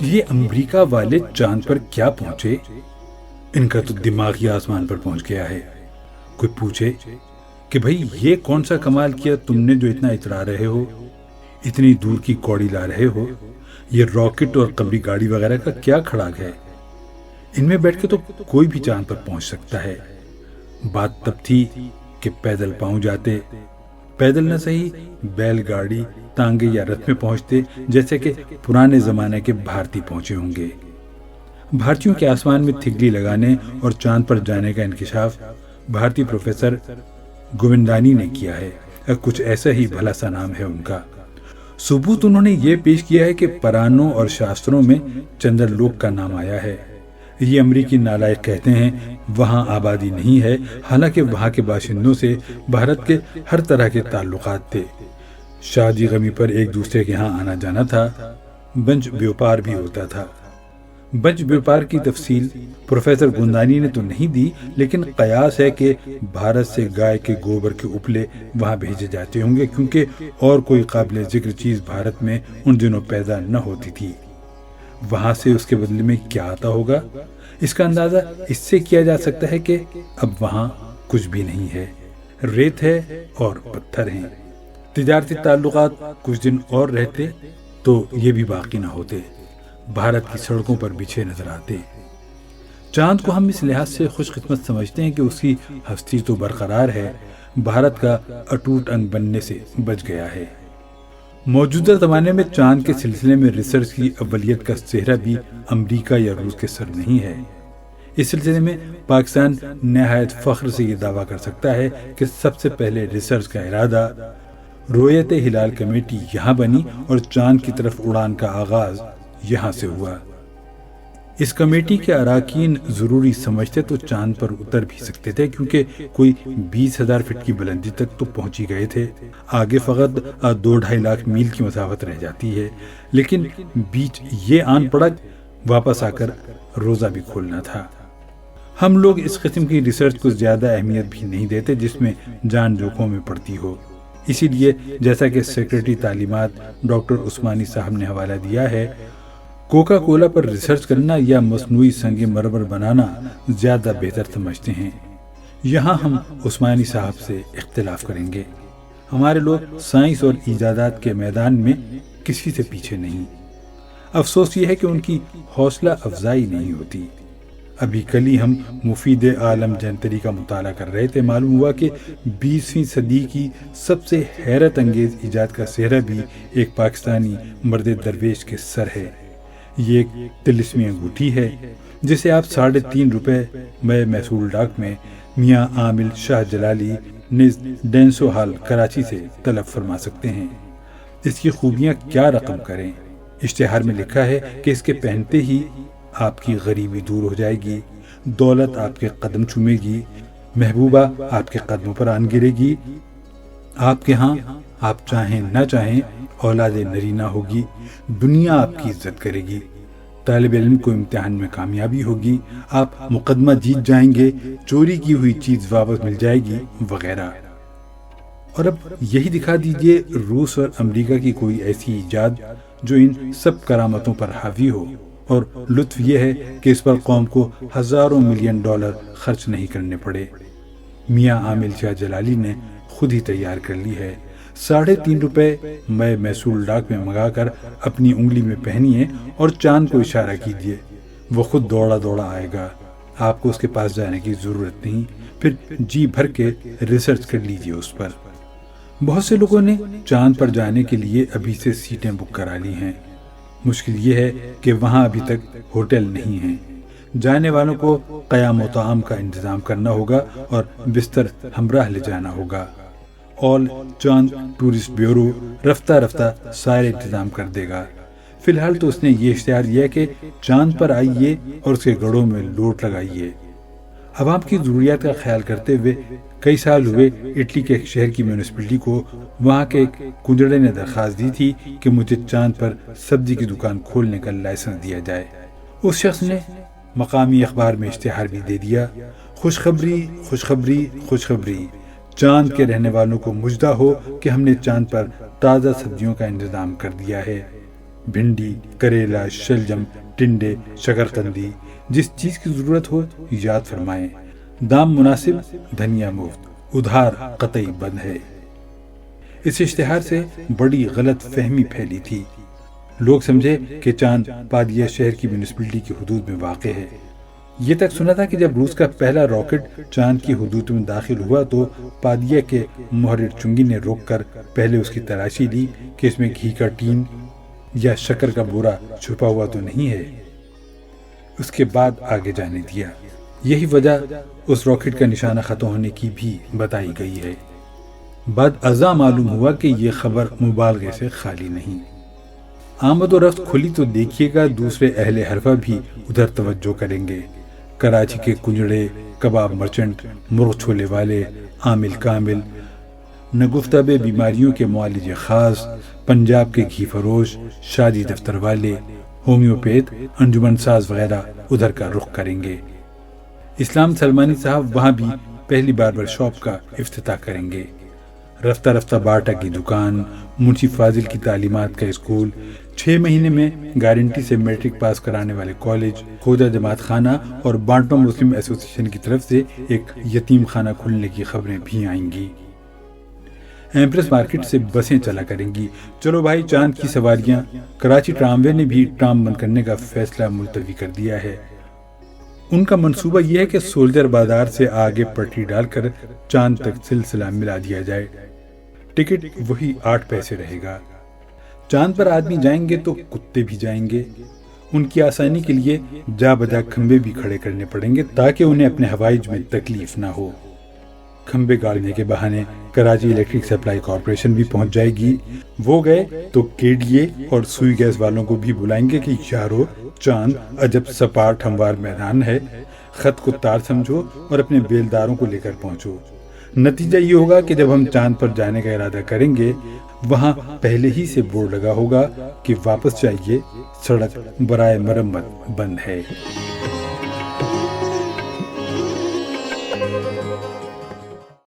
یہ امریکہ والے چاند پر کیا پہنچے؟ ان کا تو دماغ ہی آسمان پر پہنچ گیا ہے۔ کوئی پوچھے کہ بھئی یہ کون سا کمال کیا تم نے جو اتنا اترا رہے ہو، اتنی دور کی کوڑی لا رہے ہو؟ یہ راکٹ اور قمری گاڑی وغیرہ کا کیا کھڑاک ہے؟ ان میں بیٹھ کے تو کوئی بھی چاند پر پہنچ سکتا ہے۔ بات تب تھی کہ پیدل پاؤں جاتے، پیدل نہ صحیح بیل گاڑی، تانگے یا رتھ میں پہنچتے، جیسے کہ پرانے زمانے کے بھارتی پہنچے ہوں گے۔ بھارتیوں کے آسمان میں تھگلی لگانے اور چاند پر جانے کا انکشاف بھارتی پروفیسر گووندانی نے کیا ہے، کچھ ایسا ہی بھلا سا نام ہے ان کا۔ ثبوت انہوں نے یہ پیش کیا ہے کہ پرانوں اور شاستروں میں چندر لوک کا نام آیا ہے۔ یہ امریکی نالائق کہتے ہیں وہاں آبادی نہیں ہے، حالانکہ وہاں کے باشندوں سے بھارت کے ہر طرح کے تعلقات تھے۔ شادی غمی پر ایک دوسرے کے ہاں آنا جانا تھا، بنج بیوپار بھی ہوتا تھا۔ بنج بیوپار کی تفصیل پروفیسر گوندانی نے تو نہیں دی، لیکن قیاس ہے کہ بھارت سے گائے کے گوبر کے اپلے وہاں بھیجے جاتے ہوں گے، کیونکہ اور کوئی قابل ذکر چیز بھارت میں ان دنوں پیدا نہ ہوتی تھی۔ وہاں سے اس کے بدلے میں کیا آتا ہوگا؟ اس کا اندازہ اس سے کیا جا سکتا ہے کہ اب وہاں کچھ بھی نہیں ہے، ریت ہے اور پتھر ہیں۔ تجارتی تعلقات کچھ دن اور رہتے تو یہ بھی باقی نہ ہوتے، بھارت کی سڑکوں پر بچھے نظر آتے۔ چاند کو ہم اس لحاظ سے خوش قسمت سمجھتے ہیں کہ اس کی ہستی تو برقرار ہے، بھارت کا اٹوٹ انگ بننے سے بچ گیا ہے۔ موجودہ زمانے میں چاند کے سلسلے میں ریسرچ کی اولیت کا چہرہ بھی امریکہ یا روس کے سر نہیں ہے۔ اس سلسلے میں پاکستان نہایت فخر سے یہ دعویٰ کر سکتا ہے کہ سب سے پہلے ریسرچ کا ارادہ رویت ہلال کمیٹی یہاں بنی اور چاند کی طرف اڑان کا آغاز یہاں سے ہوا۔ اس کمیٹی کے اراکین ضروری سمجھتے تو چاند پر اتر بھی سکتے تھے، کیونکہ کوئی 20,000 فٹ کی بلندی تک تو پہنچ ہی گئے تھے، آگے فقط 2-2.5 لاکھ میل کی مسافت رہ جاتی ہے۔ لیکن بیچ یہ آن پڑا واپس آ کر روزہ بھی کھولنا تھا۔ ہم لوگ اس قسم کی ریسرچ کو زیادہ اہمیت بھی نہیں دیتے جس میں جان جوکھوں میں پڑتی ہو۔ اسی لیے جیسا کہ سیکریٹری تعلیمات ڈاکٹر عثمانی صاحب نے حوالہ دیا ہے، کوکا کولا پر ریسرچ کرنا یا مصنوعی سنگ مرمر بنانا زیادہ بہتر سمجھتے ہیں۔ یہاں ہم عثمانی صاحب سے اختلاف کریں گے۔ ہمارے لوگ سائنس اور ایجادات کے میدان میں کسی سے پیچھے نہیں۔ افسوس یہ ہے کہ ان کی حوصلہ افزائی نہیں ہوتی۔ ابھی کل ہی ہم مفید عالم جنتری کا مطالعہ کر رہے تھے، معلوم ہوا کہ 20ویں صدی کی سب سے حیرت انگیز ایجاد کا سہرا بھی ایک پاکستانی مرد درویش کے سر ہے۔ یہ ایک طلسمی انگوٹھی ہے جسے آپ 3.5 روپے میں محصول ڈاک میں میاں عامل شاہ جلالی نز ڈینسو ہال کراچی سے طلب فرما سکتے ہیں۔ اس کی خوبیاں کیا رقم کریں۔ اشتہار میں لکھا ہے کہ اس کے پہنتے ہی آپ کی غریبی دور ہو جائے گی، دولت آپ کے قدم چومے گی، محبوبہ آپ کے قدموں پر آن گرے گی، آپ کے ہاں آپ چاہیں نہ چاہیں اولاد نرینہ ہوگی، دنیا آپ کی عزت کرے گی، طالب علم کو امتحان میں کامیابی ہوگی، آپ مقدمہ جیت جائیں گے، چوری کی ہوئی چیز واپس مل جائے گی، وغیرہ۔ اور اب یہی دکھا دیجئے روس اور امریکہ کی کوئی ایسی ایجاد جو ان سب کرامتوں پر حاوی ہو، اور لطف یہ ہے کہ اس پر قوم کو ہزاروں ملین ڈالر خرچ نہیں کرنے پڑے۔ میاں عامل شاہ جلالی نے خود ہی تیار کر لی ہے۔ 3.5 روپے میں محصول ڈاک میں منگا کر اپنی انگلی میں پہنیے اور چاند کو اشارہ کیجیے، وہ خود دوڑا دوڑا آئے گا، آپ کو اس کے پاس جانے کی ضرورت نہیں، پھر جی بھر کے ریسرچ کر لیجیے اس پر۔ بہت سے لوگوں نے چاند پر جانے کے لیے ابھی سے سیٹیں بک کرا لی ہیں۔ مشکل یہ ہے کہ وہاں ابھی تک ہوٹل نہیں ہیں۔ جانے والوں کو قیام و طعام کا انتظام کرنا ہوگا اور بستر ہمراہ لے جانا ہوگا۔ آل چاند ٹورسٹ بیورو رفتہ رفتہ سارے انتظام کر دے گا۔ فی الحال تو اس نے یہ اشتہار دیا کہ چاند پر آئیے اور اس کے گڑھوں میں لوٹ لگائیے۔ عوام کی ضروریات کا خیال کرتے ہوئے کئی سال ہوئے اٹلی کے ایک شہر کی میونسپلٹی کو وہاں کے ایک کنجڑے نے درخواست دی تھی کہ مجھے چاند پر سبزی کی دکان کھولنے کا لائسنس دیا جائے۔ اس شخص نے مقامی اخبار میں اشتہار بھی دے دیا، خوشخبری خوشخبری خوشخبری، چاند کے رہنے والوں کو مجدہ ہو کہ ہم نے چاند پر تازہ سبزیوں کا انتظام کر دیا ہے، بھنڈی، کریلا، شلجم، ٹنڈے، شکرقندی، جس چیز کی ضرورت ہو یاد فرمائیں، دام مناسب، دھنیا مفت، ادھار قطعی بند ہے۔ اس اشتہار سے بڑی غلط فہمی پھیلی تھی، لوگ سمجھے کہ چاند پادیا شہر کی میونسپلٹی کی حدود میں واقع ہے۔ یہ تک سنا تھا کہ جب روس کا پہلا راکٹ چاند کی حدود میں داخل ہوا تو پادیا کے محرر چنگی نے روک کر پہلے اس کی تلاشی لی کہ اس میں گھی کا ٹین یا شکر کا بورا چھپا ہوا تو نہیں ہے، اس کے بعد آگے جانے دیا۔ یہی وجہ اس راکٹ کا نشانہ ختم ہونے کی بھی بتائی گئی ہے۔ بعد ازاں معلوم ہوا کہ یہ خبر مبالغے سے خالی نہیں۔ آمد و رفت کھلی تو دیکھیے گا دوسرے اہل حرفہ بھی ادھر توجہ کریں گے۔ کراچی کے کنجڑے، کباب مرچنٹ، مرغ چھولے والے، عامل کامل، نگفتہ بیماریوں کے معالج خاص، پنجاب کے گھی فروش، شادی دفتر والے، ہومیوپیتھ، انجمن ساز وغیرہ ادھر کا رخ کریں گے۔ اسلام سلمانی صاحب وہاں بھی پہلی باربر شاپ کا افتتاح کریں گے۔ رفتہ رفتہ باٹا کی دکان، منشی فاضل کی تعلیمات کا اسکول، 6 مہینے میں گارنٹی سے میٹرک پاس کرانے والے کالج، کھوجا جماعت خانہ اور بانٹو مسلم ایسوسی ایشن کی طرف سے ایک یتیم خانہ کھلنے کی خبریں بھی آئیں گی۔ ایمپریس مارکیٹ سے بسیں چلا کریں گی۔ چلو بھائی، چاند کی سواریاں۔ کراچی ٹراموے نے بھی ٹرام بند کرنے کا فیصلہ ملتوی کر دیا ہے۔ ان کا منصوبہ یہ ہے کہ سولجر بازار سے آگے پٹری ڈال کر چاند تک سلسلہ ملا دیا جائے۔ ٹکٹ وہی 8 پیسے رہے گا۔ چاند پر آدمی جائیں گے تو کتے بھی جائیں گے۔ ان کی آسانی کے لیے جا بجا کھمبے بھی کھڑے کرنے پڑیں گے تاکہ انہیں اپنے ہوائج میں تکلیف نہ ہو۔ کھمبے گاڑنے کے بہانے کراچی الیکٹرک سپلائی کارپوریشن بھی پہنچ جائے گی۔ وہ گئے تو KDA اور سوئی گیس والوں کو بھی بلائیں گے کہ یارو، چاند عجب سپاٹ ہموار میدان ہے، خط کو تار سمجھو اور اپنے بیلداروں کو لے کر پہنچو۔ نتیجہ یہ ہوگا کہ جب ہم چاند پر جانے کا ارادہ کریں گے وہاں پہلے ہی سے بورڈ لگا ہوگا کہ واپس جائیے، سڑک برائے مرمت بند ہے۔